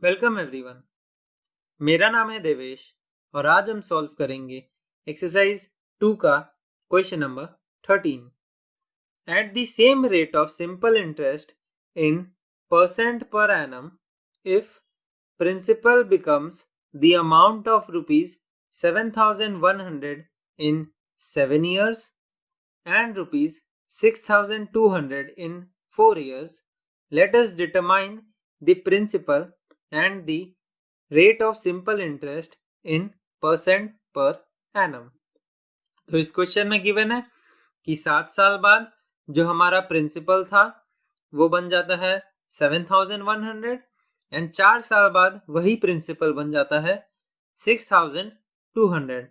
Welcome everyone. मेरा नाम है देवेश और आज हम सॉल्व करेंगे एक्सरसाइज 2 का question number 13। At the same rate of simple interest in percent per annum if principal becomes the amount of rupees 7,100 in 7 years and rupees 6,200 in 4 years, let us determine the principal and the rate of simple interest in percent per annum। तो इस question में given है कि 7 साल बाद जो हमारा principal था वो बन जाता है 7,100 एंड 4 साल बाद वही प्रिंसिपल बन जाता है 6,200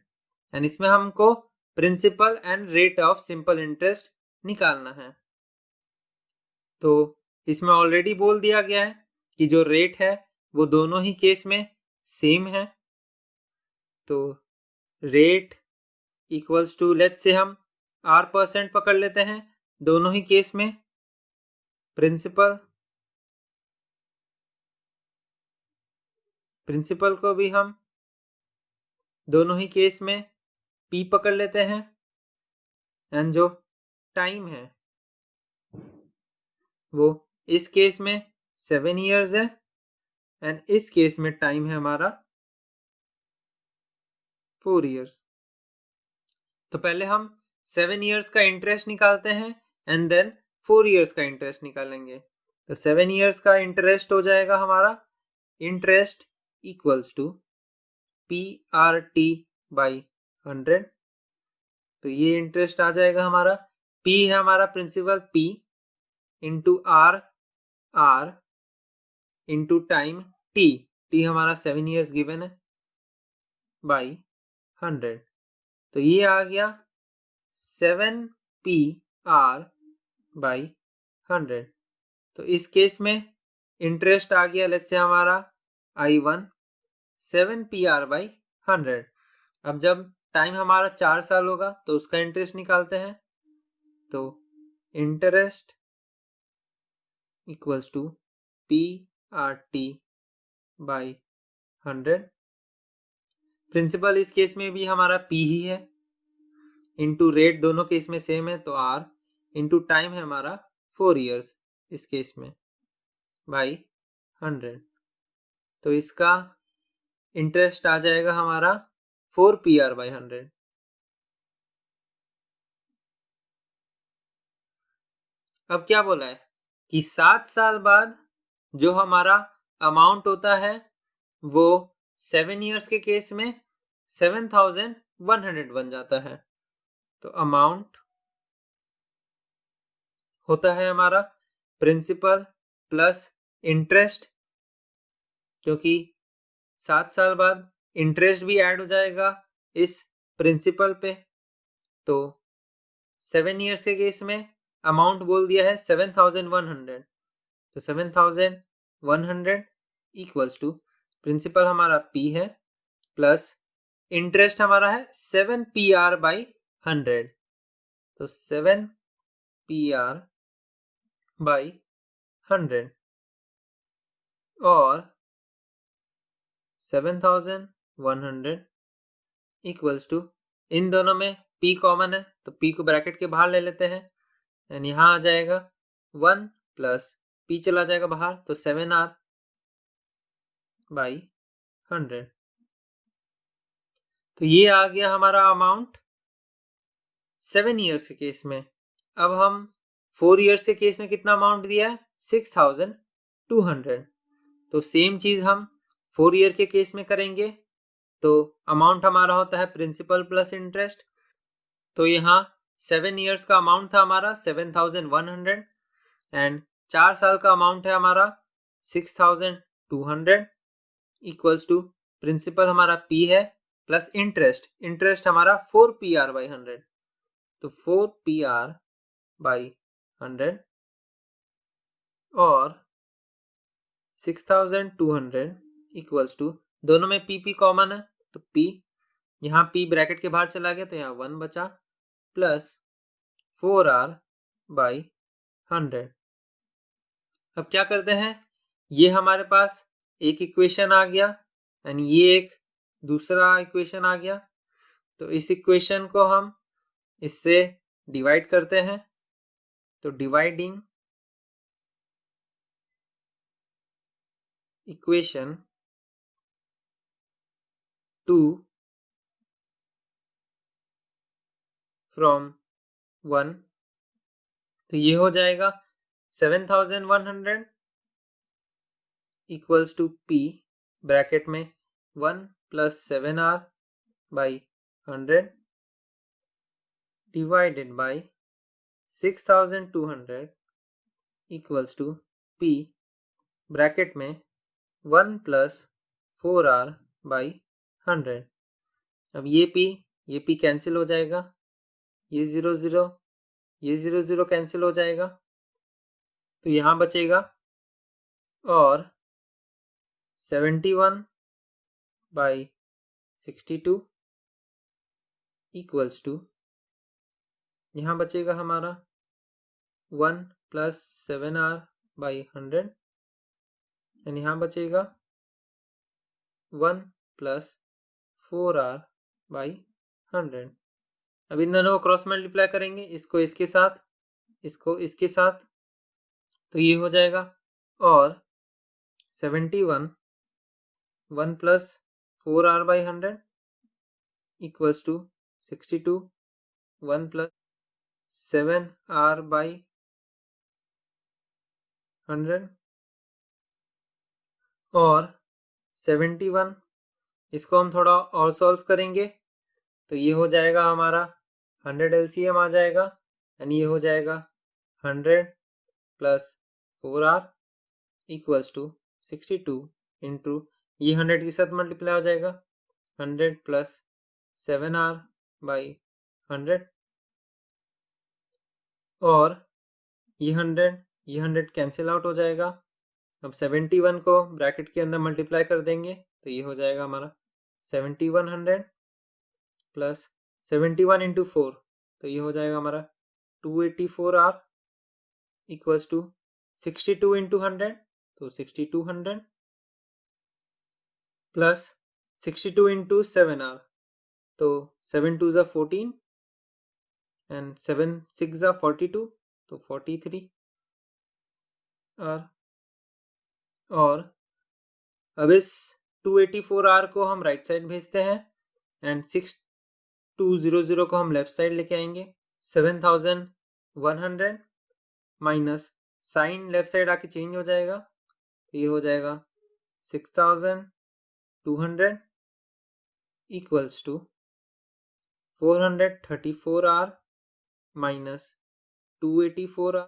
एंड इसमें हमको principal and rate of simple interest निकालना है। तो इसमें ऑलरेडी बोल दिया गया है कि जो रेट है वो दोनों ही केस में सेम है। तो rate equals to, let's say हम R% पकड़ लेते हैं दोनों ही केस में। प्रिंसिपल को भी हम दोनों ही केस में P पकड़ लेते हैं एंड जो टाइम है वो इस केस में 7 years है एंड इस केस में टाइम है हमारा 4 years। तो पहले हम 7 years का इंटरेस्ट निकालते हैं एंड देन 4 years का इंटरेस्ट निकालेंगे। तो 7 years का इंटरेस्ट हो जाएगा हमारा interest equals to PRT by 100। तो ये इंटरेस्ट आ जाएगा हमारा, P है हमारा principal, P into R into time T हमारा 7 years गिवन है बाई 100। तो ये आ गया 7PR बाई 100। तो इस केस में इंटरेस्ट आ गया लेट्स से हमारा I1 7PR बाई 100। अब जब टाइम हमारा 4 साल होगा तो उसका इंटरेस्ट निकालते हैं। तो interest equals to PRT by 100। Principal इस केस में भी हमारा P ही है, इंटू रेट दोनों केस में सेम है तो R, इंटू टाइम है हमारा 4 years इस केस में बाई 100। तो इसका इंटरेस्ट आ जाएगा हमारा 4PR बाई 100। अब क्या बोला है कि 7 साल बाद जो हमारा अमाउंट होता है वो 7 years के केस में 7,100 बन जाता है। तो अमाउंट होता है हमारा प्रिंसिपल प्लस इंटरेस्ट, क्योंकि 7 साल बाद इंटरेस्ट भी ऐड हो जाएगा इस प्रिंसिपल पे। तो 7 years के केस में अमाउंट बोल दिया है 7,100। तो 7,100 इक्वल्स टू प्रिंसिपल हमारा P है प्लस इंटरेस्ट हमारा है 7PR बाई 100। तो 7PR बाई 100 और 7,100 इक्वल्स टू, इन दोनों में P कॉमन है तो P को ब्रैकेट के बाहर ले लेते हैं एंड यहाँ आ जाएगा 1 प्लस P चला जाएगा बाहर तो 7R बाई 100। तो ये आ गया हमारा अमाउंट 7 years के केस में। अब हम 4 years के केस में कितना अमाउंट दिया है 6,200। तो सेम चीज हम 4 year के केस में करेंगे। तो अमाउंट हमारा होता है प्रिंसिपल प्लस इंटरेस्ट। तो यहाँ 7 years का अमाउंट था हमारा 7,100 एंड 4 साल का अमाउंट है हमारा 6,200 इक्वल्स टू प्रिंसिपल हमारा P है प्लस इंटरेस्ट हमारा 4PR बाई 100। तो 4PR बाई 100 और 6,200 इक्वल्स टू, दोनों में P कॉमन है तो P, यहाँ P ब्रैकेट के बाहर चला गया तो यहाँ 1 बचा प्लस 4R बाई 100। अब क्या करते हैं, ये हमारे पास एक इक्वेशन आ गया एंड ये एक दूसरा इक्वेशन आ गया। तो इस इक्वेशन को हम इससे डिवाइड करते हैं। तो डिवाइडिंग इक्वेशन 2 फ्रॉम 1, तो ये हो जाएगा 7100 इक्वल्स टू P ब्रैकेट में 1 plus 7R by 100 divided by 6200 equals to P bracket में 1 प्लस 4R बाई 100। अब ये P कैंसिल हो जाएगा, ये 0 0, ये 0 0 कैंसिल हो जाएगा, तो यहाँ बचेगा और 71 बाई 62 इक्वल्स टू, यहाँ बचेगा हमारा 1 प्लस 7R बाई 100 एंड यहाँ बचेगा 1 प्लस 4R बाई 100। अब इन दोनों को क्रॉस मल्टीप्लाई करेंगे, इसको इसके साथ, इसको इसके साथ, तो ये हो जाएगा और 71 1 plus 4R by 100 equals to 62 1 plus 7R by 100 और 71, इसको हम थोड़ा और सॉल्व करेंगे तो ये हो जाएगा हमारा 100 LCM आ जाएगा एंड ये हो जाएगा 100 plus 4R equals to 62 into ये 100 के साथ मल्टीप्लाई हो जाएगा 100 प्लस 7R बाई 100 और ये 100 कैंसिल आउट हो जाएगा। अब 71 को ब्रैकेट के अंदर मल्टीप्लाई कर देंगे तो ये हो जाएगा हमारा 7100 प्लस 71 इंटू 4, तो ये हो जाएगा हमारा 284R इक्वल्स टू 62 इंटू 100, तो 6200 प्लस 62 इंटू 7R, तो 7 2 ज़ा 14 एंड 7 6 ज़ा 42, तो 43 R। और अब इस 284R को हम राइट साइड भेजते हैं एंड 6200 को हम लेफ्ट साइड लेके आएंगे। 7100 माइनस साइन लेफ्ट साइड आके चेंज हो जाएगा, तो ये हो जाएगा 6200 equals to 434R minus 284R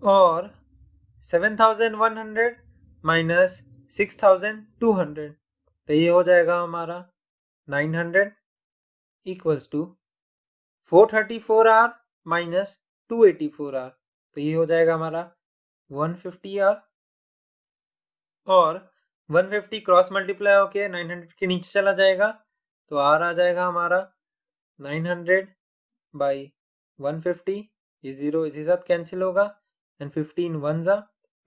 और 7100 माइनस 6200, तो ये हो जाएगा हमारा 900 equals to 434R minus 284R, तो ये हो जाएगा हमारा 150R और 150 क्रॉस मल्टीप्लाई होके 900 के नीचे चला जाएगा, तो R आ जाएगा हमारा 900 बाई 150, ये 0 इसी साथ कैंसिल होगा एंड 15 1 ज़ा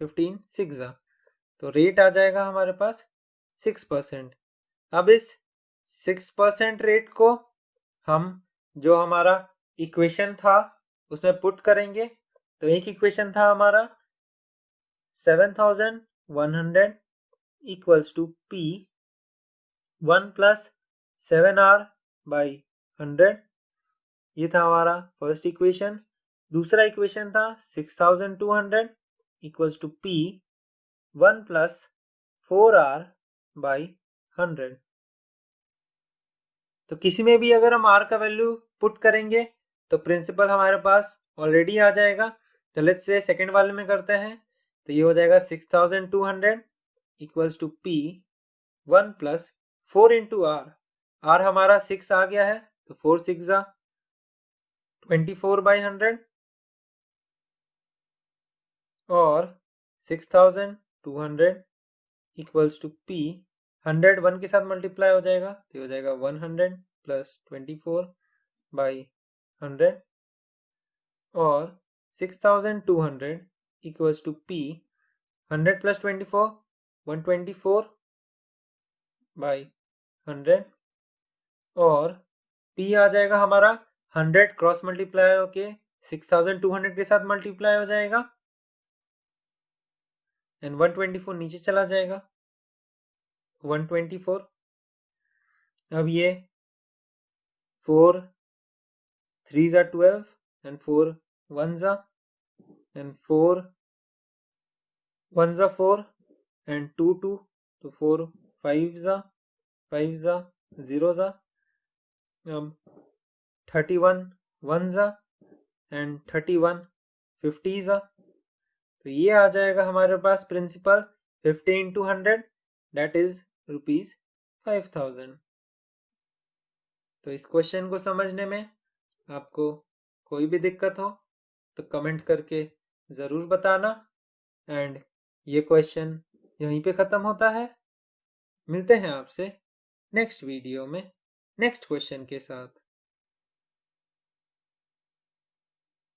15 6 ज़ा, तो रेट आ जाएगा हमारे पास 6%। अब इस 6% रेट को हम जो हमारा इक्वेशन था उसमें पुट करेंगे, तो एक इक्वेशन था हमारा 7100 equals to P 1 plus 7R by 100, ये था हमारा फर्स्ट इक्वेशन। दूसरा इक्वेशन था 6200 equals to P 1 plus 4R by 100। तो किसी में भी अगर हम R का वैल्यू पुट करेंगे तो प्रिंसिपल हमारे पास ऑलरेडी आ जाएगा। तो लेट्स से सेकेंड वाले में करते हैं, तो ये हो जाएगा 6200 equals to P 1 plus 4 into R हमारा 6 आ गया है, तो 4 6 ज़ा 24 बाई 100 और 6200 इक्वल्स टू P 100 1 के साथ मल्टीप्लाई हो जाएगा, तो हो जाएगा 100 प्लस 24 बाई 100 और 6200 equals to P 100 plus 24 124 by 100 और P आ जाएगा हमारा 100 क्रॉस मल्टीप्लाई होके 6200 के साथ मल्टीप्लाई हो जाएगा एंड 124 नीचे चला जाएगा 124। अब ये 4 3s are 12 and 4 1s are and 4 1s are 4 and 2 2 तो 4 5s are 5s are 0s are 31 1s are and 31 50s are। तो ये आ जाएगा हमारे पास प्रिंसिपल 50 into 100 that is ₹5000। तो इस क्वेश्चन को समझने में आपको कोई भी दिक्कत हो तो कमेंट करके ज़रूर बताना एंड ये क्वेश्चन यहीं पे ख़त्म होता है। मिलते हैं आपसे नेक्स्ट वीडियो में नेक्स्ट क्वेश्चन के साथ।